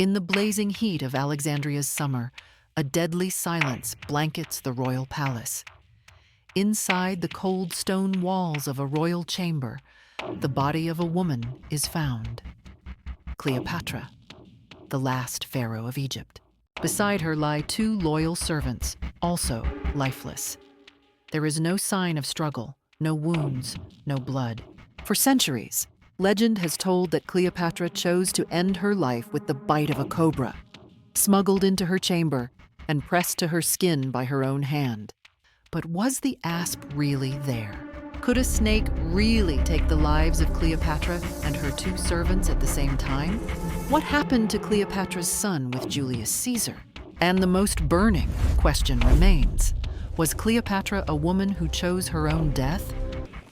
In the blazing heat of Alexandria's summer, a deadly silence blankets the royal palace. Inside the cold stone walls of a royal chamber, the body of a woman is found. Cleopatra, the last pharaoh of Egypt. Beside her lie two loyal servants, also lifeless. There is no sign of struggle, no wounds, no blood. For centuries, legend has told that Cleopatra chose to end her life with the bite of a cobra, smuggled into her chamber and pressed to her skin by her own hand. But was the asp really there? Could a snake really take the lives of Cleopatra and her two servants at the same time? What happened to Cleopatra's son with Julius Caesar? And the most burning question remains: was Cleopatra a woman who chose her own death,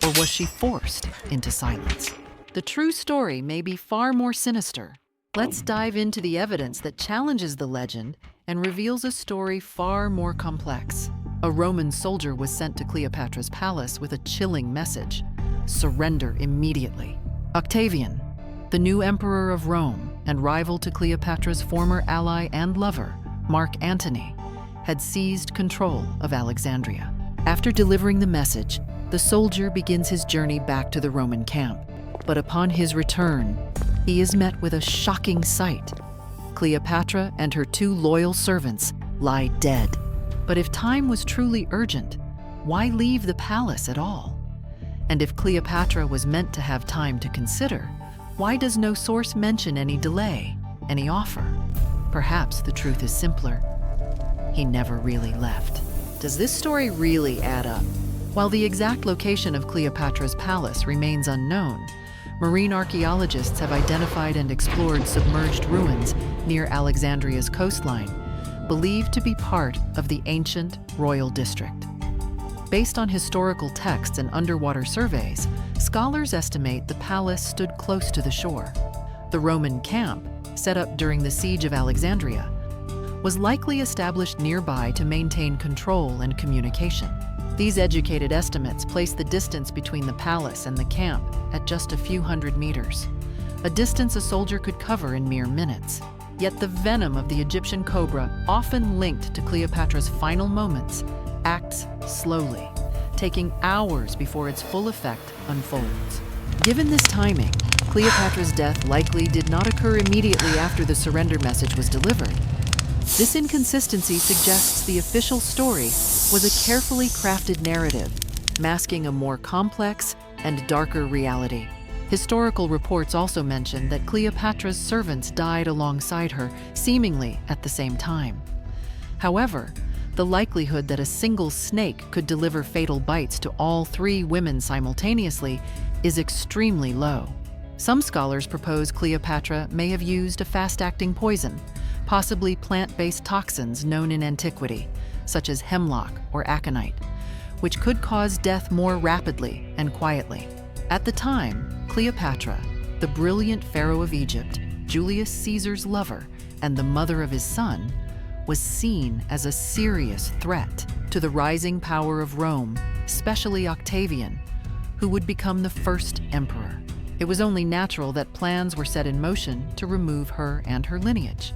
or was she forced into silence? The true story may be far more sinister. Let's dive into the evidence that challenges the legend and reveals a story far more complex. A Roman soldier was sent to Cleopatra's palace with a chilling message: surrender immediately. Octavian, the new emperor of Rome and rival to Cleopatra's former ally and lover, Mark Antony, had seized control of Alexandria. After delivering the message, the soldier begins his journey back to the Roman camp. But upon his return, he is met with a shocking sight. Cleopatra and her two loyal servants lie dead. But if time was truly urgent, why leave the palace at all? And if Cleopatra was meant to have time to consider, why does no source mention any delay, any offer? Perhaps the truth is simpler: he never really left. Does this story really add up? While the exact location of Cleopatra's palace remains unknown, marine archaeologists have identified and explored submerged ruins near Alexandria's coastline, believed to be part of the ancient royal district. Based on historical texts and underwater surveys, scholars estimate the palace stood close to the shore. The Roman camp, set up during the siege of Alexandria, was likely established nearby to maintain control and communication. These educated estimates place the distance between the palace and the camp at just a few hundred meters, a distance a soldier could cover in mere minutes. Yet the venom of the Egyptian cobra, often linked to Cleopatra's final moments, acts slowly, taking hours before its full effect unfolds. Given this timing, Cleopatra's death likely did not occur immediately after the surrender message was delivered. This inconsistency suggests the official story was a carefully crafted narrative, masking a more complex and darker reality. Historical reports also mention that Cleopatra's servants died alongside her, seemingly at the same time. However, the likelihood that a single snake could deliver fatal bites to all three women simultaneously is extremely low. Some scholars propose Cleopatra may have used a fast-acting poison, possibly plant-based toxins known in antiquity, such as hemlock or aconite, which could cause death more rapidly and quietly. At the time, Cleopatra, the brilliant pharaoh of Egypt, Julius Caesar's lover, and the mother of his son, was seen as a serious threat to the rising power of Rome, especially Octavian, who would become the first emperor. It was only natural that plans were set in motion to remove her and her lineage.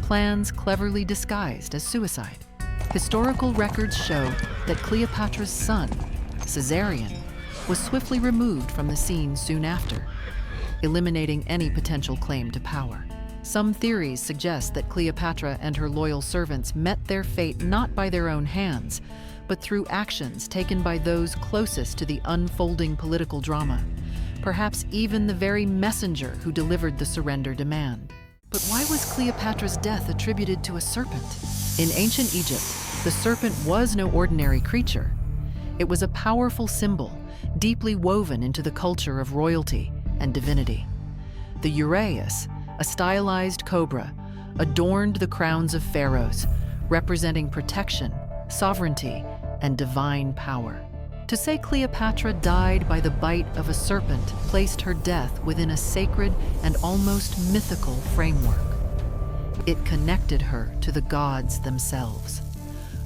Plans cleverly disguised as suicide. Historical records show that Cleopatra's son, Caesarion, was swiftly removed from the scene soon after, eliminating any potential claim to power. Some theories suggest that Cleopatra and her loyal servants met their fate not by their own hands, but through actions taken by those closest to the unfolding political drama, perhaps even the very messenger who delivered the surrender demand. But why was Cleopatra's death attributed to a serpent? In ancient Egypt, the serpent was no ordinary creature. It was a powerful symbol, deeply woven into the culture of royalty and divinity. The uraeus, a stylized cobra, adorned the crowns of pharaohs, representing protection, sovereignty, and divine power. To say Cleopatra died by the bite of a serpent placed her death within a sacred and almost mythical framework. It connected her to the gods themselves,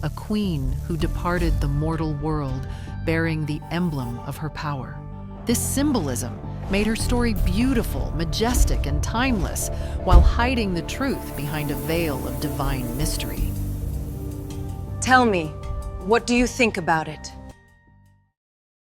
a queen who departed the mortal world bearing the emblem of her power. This symbolism made her story beautiful, majestic, and timeless, while hiding the truth behind a veil of divine mystery. Tell me, what do you think about it?